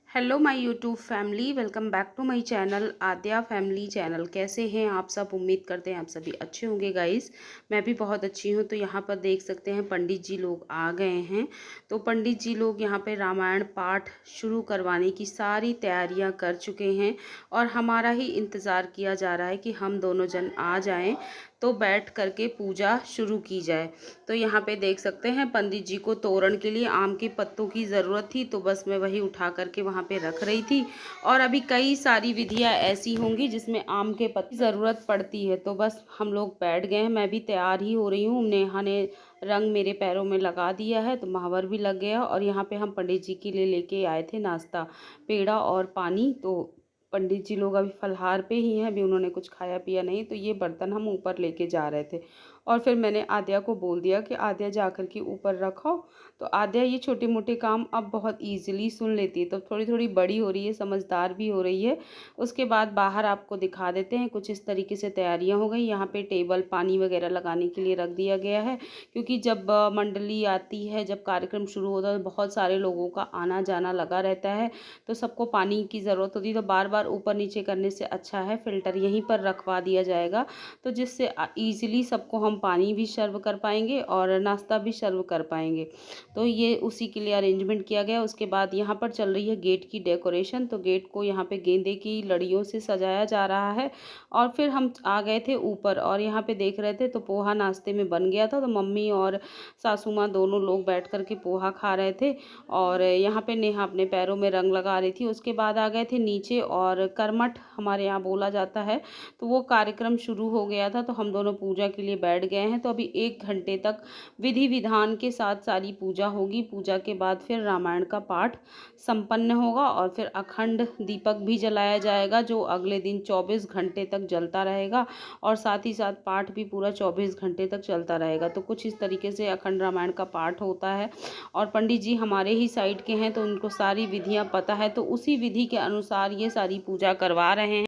Hello my YouTube family, welcome back to my channel Aadya family channel. कैसे हैं आप सब? उम्मीद करते हैं आप सभी अच्छे होंगे गाइस। मैं भी बहुत अच्छी हूं। तो यहाँ पर देख सकते हैं पंडित जी लोग आ गए हैं। तो पंडित जी लोग यहाँ पे रामायण पाठ शुरू करवाने की सारी तैयारियां कर चुके हैं और हमारा ही इंतज़ार किया जा रहा है कि हम दोनों जन आ जाएं तो बैठ करके पूजा शुरू की जाए। तो यहाँ पे देख सकते हैं पंडित जी को तोरण के लिए आम के पत्तों की ज़रूरत थी, तो बस मैं वही उठा करके वहाँ पे रख रही थी। और अभी कई सारी विधियाँ ऐसी होंगी जिसमें आम के पत्ते की ज़रूरत पड़ती है। तो बस हम लोग बैठ गए हैं, मैं भी तैयार ही हो रही हूँ। नेहा ने रंग मेरे पैरों में लगा दिया है तो महावर भी लग गया। और यहाँ पे हम पंडित जी के लिए लेके आए थे नाश्ता, पेड़ा और पानी। तो पंडित जी लोग अभी फलहार पे ही हैं, अभी उन्होंने कुछ खाया पिया नहीं। तो ये बर्तन हम ऊपर लेके जा रहे थे और फिर मैंने आद्या को बोल दिया कि आद्या जा कर के ऊपर रखो। तो आद्या ये छोटे मोटे काम अब बहुत ईजिली सुन लेती है, तो थोड़ी थोड़ी बड़ी हो रही है, समझदार भी हो रही है। उसके बाद बाहर आपको दिखा देते हैं। कुछ इस तरीके से तैयारियां हो गई। यहाँ पे टेबल पानी वगैरह लगाने के लिए रख दिया गया है, क्योंकि जब मंडली आती है, जब कार्यक्रम शुरू होता है तो बहुत सारे लोगों का आना जाना लगा रहता है, तो सबको पानी की ज़रूरत होती है। तो बार बार ऊपर नीचे करने से अच्छा है फ़िल्टर यहीं पर रखवा दिया जाएगा, तो जिससे ईज़िली सबको हम पानी भी सर्व कर पाएंगे और नाश्ता भी सर्व कर पाएंगे। तो ये उसी के लिए अरेंजमेंट किया गया। उसके बाद यहाँ पर चल रही है गेट की डेकोरेशन। तो गेट को यहाँ पे गेंदे की लड़ियों से सजाया जा रहा है। और फिर हम आ गए थे ऊपर और यहाँ पे देख रहे थे तो पोहा नाश्ते में बन गया था। तो मम्मी और सासू माँ दोनों लोग बैठ कर के पोहा खा रहे थे और यहाँ पे नेहा अपने पैरों में रंग लगा रही थी। उसके बाद आ गए थे नीचे और कर्मठ हमारे यहाँ बोला जाता है, तो वो कार्यक्रम शुरू हो गया था। तो हम दोनों पूजा के लिए बैठ गए हैं। तो अभी 1 घंटे तक विधि विधान के साथ सारी पूजा होगी। पूजा के बाद फिर रामायण का पाठ संपन्न होगा और फिर अखंड दीपक भी जलाया जाएगा, जो अगले दिन 24 घंटे तक जलता रहेगा। और साथ ही साथ पाठ भी पूरा 24 घंटे तक चलता रहेगा। तो कुछ इस तरीके से अखंड रामायण का पाठ होता है। और पंडित जी हमारे ही साइड के हैं, तो उनको सारी विधियाँ पता है, तो उसी विधि के अनुसार ये सारी पूजा करवा रहे हैं।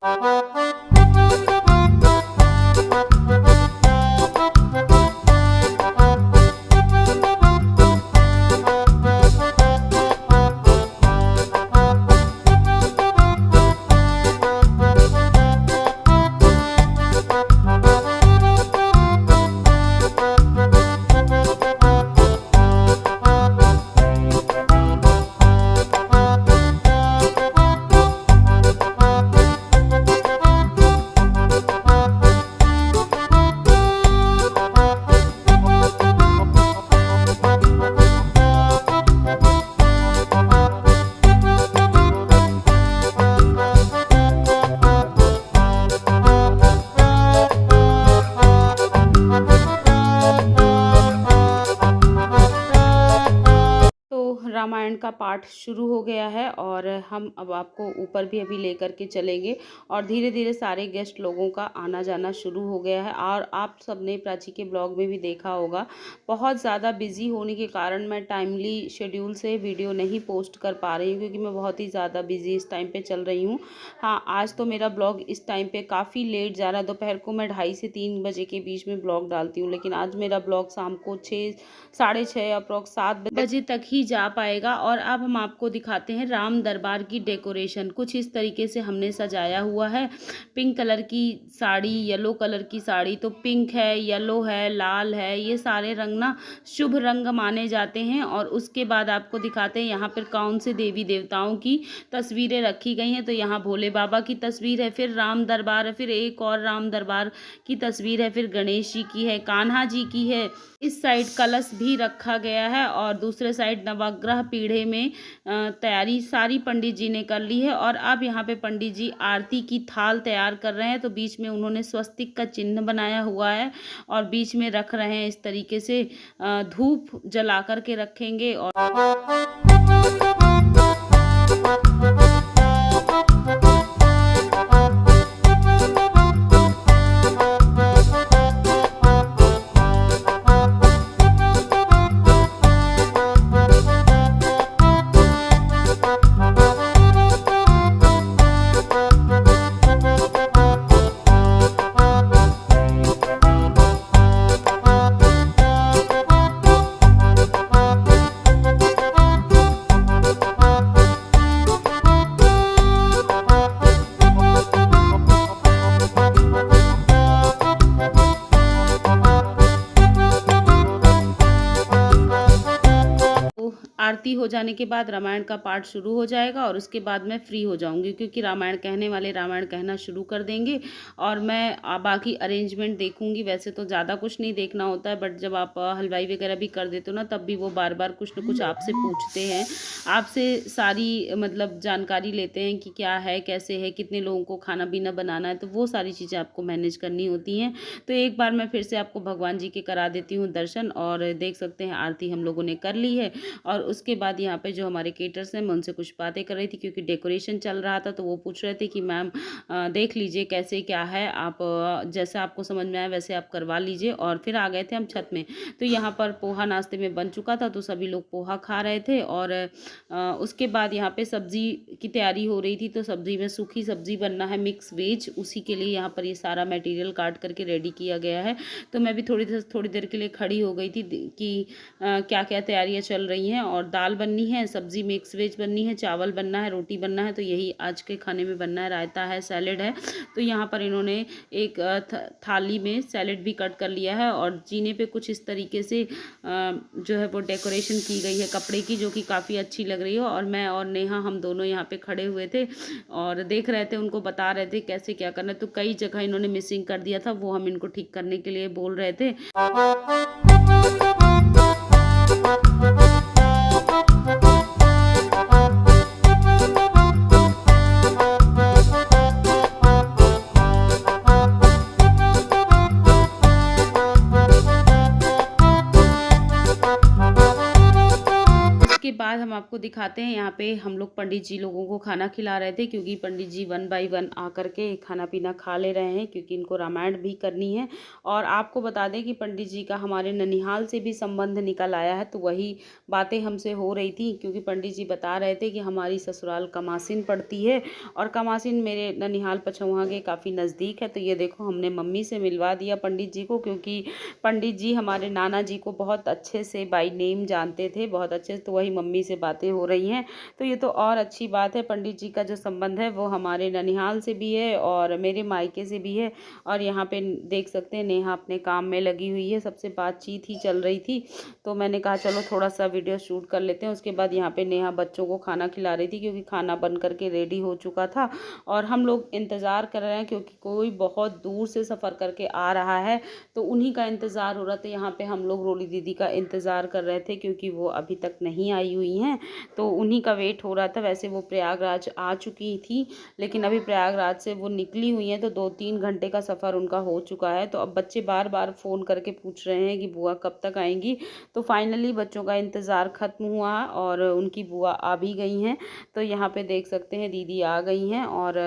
रामायण का पाठ शुरू हो गया है और हम अब आपको ऊपर भी अभी लेकर के चलेंगे। और धीरे धीरे सारे गेस्ट लोगों का आना जाना शुरू हो गया है। और आप सबने प्राची के ब्लॉग में भी देखा होगा, बहुत ज़्यादा बिजी होने के कारण मैं टाइमली शेड्यूल से वीडियो नहीं पोस्ट कर पा रही हूँ, क्योंकि मैं बहुत ही ज़्यादा बिजी इस टाइम पे चल रही हूँ। हाँ, आज तो मेरा ब्लॉग इस टाइम पे काफ़ी लेट जा रहा है। दोपहर को मैं 2:30 से 3 बजे के बीच में ब्लॉग डालती हूँ, लेकिन आज मेरा ब्लॉग शाम को 6 साढ़े 6 अप्रॉक्स 7 बजे तक ही जा पाएगा। और अब हम आपको दिखाते हैं राम दरबार की डेकोरेशन। कुछ इस तरीके से हमने सजाया हुआ है। पिंक कलर की साड़ी, येलो कलर की साड़ी, तो पिंक है, येलो है, लाल है, ये सारे रंग ना शुभ रंग माने जाते हैं। और उसके बाद आपको दिखाते हैं यहाँ पर कौन से देवी देवताओं की तस्वीरें रखी गई हैं। तो यहाँ भोले बाबा की तस्वीर है, फिर राम दरबार है, फिर एक और राम दरबार की तस्वीर है, फिर गणेश जी की है, कान्हा जी की है। इस साइड कलश भी रखा गया है और दूसरे साइड नवग्रह पीढ़े में तैयारी सारी पंडित जी ने कर ली है। और अब यहाँ पे पंडित जी आरती की थाल तैयार कर रहे हैं। तो बीच में उन्होंने स्वस्तिक का चिन्ह बनाया हुआ है और बीच में रख रहे हैं इस तरीके से, धूप जला कर के रखेंगे। और हो जाने के बाद रामायण का पाठ शुरू हो जाएगा और उसके बाद मैं फ्री हो जाऊँगी, क्योंकि रामायण कहने वाले रामायण कहना शुरू कर देंगे और मैं बाकी अरेंजमेंट देखूँगी। वैसे तो ज़्यादा कुछ नहीं देखना होता है, बट जब आप हलवाई वगैरह भी कर देते हो ना, तब भी वो बार बार कुछ न कुछ आपसे पूछते हैं, आपसे सारी मतलब जानकारी लेते हैं कि क्या है, कैसे है, कितने लोगों को खाना पीना बनाना है, तो वो सारी चीज़ें आपको मैनेज करनी होती हैं। तो एक बार मैं फिर से आपको भगवान जी के करा देती हूँ दर्शन, और देख सकते हैं आरती हम लोगों ने कर ली है। और उसके बाद यहाँ पे जो हमारे केटर्स हैं, मैं उनसे कुछ बातें कर रही थी, क्योंकि डेकोरेशन चल रहा था, तो वो पूछ रहे थे कि मैम देख लीजिए कैसे क्या है, आप जैसा आपको समझ में आए वैसे आप करवा लीजिए। और फिर आ गए थे हम छत में, तो यहाँ पर पोहा नाश्ते में बन चुका था, तो सभी लोग पोहा खा रहे थे। और उसके बाद यहाँ पे सब्जी की तैयारी हो रही थी, तो सब्जी में सूखी सब्जी बनना है, मिक्स वेज, उसी के लिए यहाँ पर ये सारा मटेरियल काट करके रेडी किया गया है। तो मैं भी थोड़ी देर के लिए खड़ी हो गई थी कि क्या क्या तैयारियां चल रही हैं। और दाल बननी है, सब्जी मिक्स वेज बननी है, चावल बनना है, रोटी बनना है, तो यही आज के खाने में बनना है। रायता है, सैलेड है। तो यहाँ पर इन्होंने एक थाली में सैलेड भी कट कर लिया है, और जीने पे कुछ इस तरीके से जो है वो डेकोरेशन की गई है कपड़े की, जो कि काफ़ी अच्छी लग रही है। और मैं और नेहा हम दोनों यहाँ पे खड़े हुए थे और देख रहे थे, उनको बता रहे थे कैसे क्या करना है। तो कई जगह इन्होंने मिसिंग कर दिया था, वो हम इनको ठीक करने के लिए बोल रहे थे। के बाद हम आपको दिखाते हैं, यहाँ पे हम लोग पंडित जी लोगों को खाना खिला रहे थे, क्योंकि पंडित जी 1 बाय 1 आकर के खाना पीना खा ले रहे हैं, क्योंकि इनको रामायण भी करनी है। और आपको बता दें कि पंडित जी का हमारे ननिहाल से भी संबंध निकल आया है, तो वही बातें हमसे हो रही थी, क्योंकि पंडित जी बता रहे थे कि हमारी ससुराल कमासिन पड़ती है, और कमासिन मेरे ननिहाल पछौहा के काफ़ी नज़दीक है। तो ये देखो, हमने मम्मी से मिलवा दिया पंडित जी को, क्योंकि पंडित जी हमारे नाना जी को बहुत अच्छे से बाय नेम जानते थे, बहुत अच्छे से। तो वही मम्मी से बातें हो रही हैं, तो ये तो और अच्छी बात है। पंडित जी का जो संबंध है वो हमारे ननिहाल से भी है और मेरे मायके से भी है। और यहाँ पे देख सकते हैं नेहा अपने काम में लगी हुई है, सबसे बातचीत ही चल रही थी, तो मैंने कहा चलो थोड़ा सा वीडियो शूट कर लेते हैं। उसके बाद यहाँ पे नेहा बच्चों को खाना खिला रही थी, क्योंकि खाना बन करके रेडी हो चुका था और हम लोग इंतज़ार कर रहे हैं, क्योंकि कोई बहुत दूर से सफ़र करके आ रहा है, तो उन्हीं का इंतज़ार हो रहा था। यहाँ पे हम लोग रोली दीदी का इंतज़ार कर रहे थे, क्योंकि वो अभी तक नहीं आई हुई हैं, तो उन्हीं का वेट हो रहा था। वैसे वो प्रयागराज आ चुकी थी, लेकिन अभी प्रयागराज से वो निकली हुई हैं, तो 2-3 घंटे का सफ़र उनका हो चुका है। तो अब बच्चे बार बार फ़ोन करके पूछ रहे हैं कि बुआ कब तक आएंगी। तो फाइनली बच्चों का इंतज़ार ख़त्म हुआ और उनकी बुआ आ भी गई हैं। तो यहाँ पे देख सकते हैं दीदी आ गई हैं। और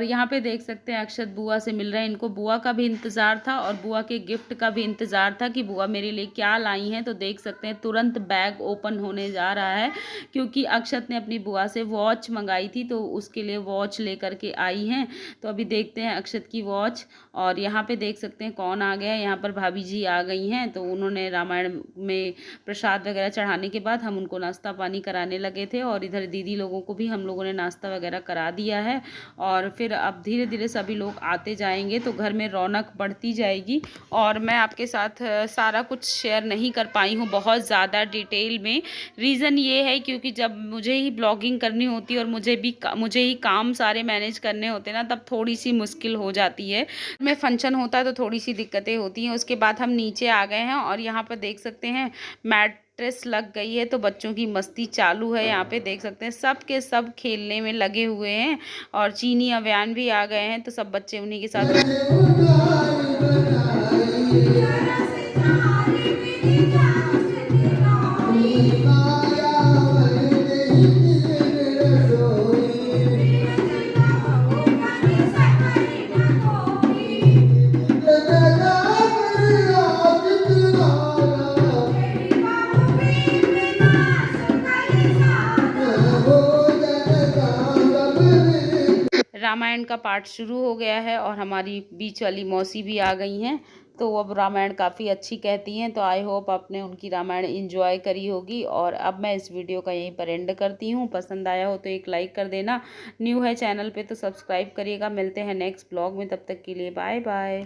यहाँ पे देख सकते हैं अक्षत बुआ से मिल रहे हैं। इनको बुआ का भी इंतज़ार था और बुआ के गिफ्ट का भी इंतज़ार था कि बुआ मेरे लिए क्या लाई हैं। तो देख सकते हैं तुरंत बैग ओपन होने जा रहा है, क्योंकि अक्षत ने अपनी बुआ से वॉच मंगाई थी, तो उसके लिए वॉच लेकर के आई हैं। तो अभी देखते हैं अक्षत की वॉच। और यहाँ पे देख सकते हैं कौन आ गया है, यहाँ पर भाभी जी आ गई हैं। तो उन्होंने रामायण में प्रसाद वगैरह चढ़ाने के बाद हम उनको नाश्ता पानी कराने लगे थे, और इधर दीदी लोगों को भी हम लोगों ने नाश्ता वगैरह करा दिया है। और फिर अब धीरे धीरे सभी लोग आते जाएंगे, तो घर में रौनक बढ़ती जाएगी। और मैं आपके साथ सारा कुछ शेयर नहीं कर पाई हूँ बहुत ज़्यादा डिटेल में। रीज़न ये है क्योंकि जब मुझे ही ब्लॉगिंग करनी होती है और मुझे ही काम सारे मैनेज करने होते हैं ना, तब थोड़ी सी मुश्किल हो जाती है। में फंक्शन होता है तो थोड़ी सी दिक्कतें होती हैं। उसके बाद हम नीचे आ गए हैं और यहाँ पर देख सकते हैं मैट्रेस लग गई है, तो बच्चों की मस्ती चालू है। यहाँ पे देख सकते हैं सब के सब खेलने में लगे हुए हैं, और चीनी अभियान भी आ गए हैं, तो सब बच्चे उन्हीं के साथ रामायण का पाठ शुरू हो गया है और हमारी बीच वाली मौसी भी आ गई हैं। तो अब रामायण काफ़ी अच्छी कहती हैं, तो आई होप आपने उनकी रामायण एंजॉय करी होगी। और अब मैं इस वीडियो का यहीं पर एंड करती हूँ। पसंद आया हो तो एक लाइक कर देना, न्यू है चैनल पे तो सब्सक्राइब करिएगा। मिलते हैं नेक्स्ट ब्लॉग में, तब तक के लिए बाय बाय।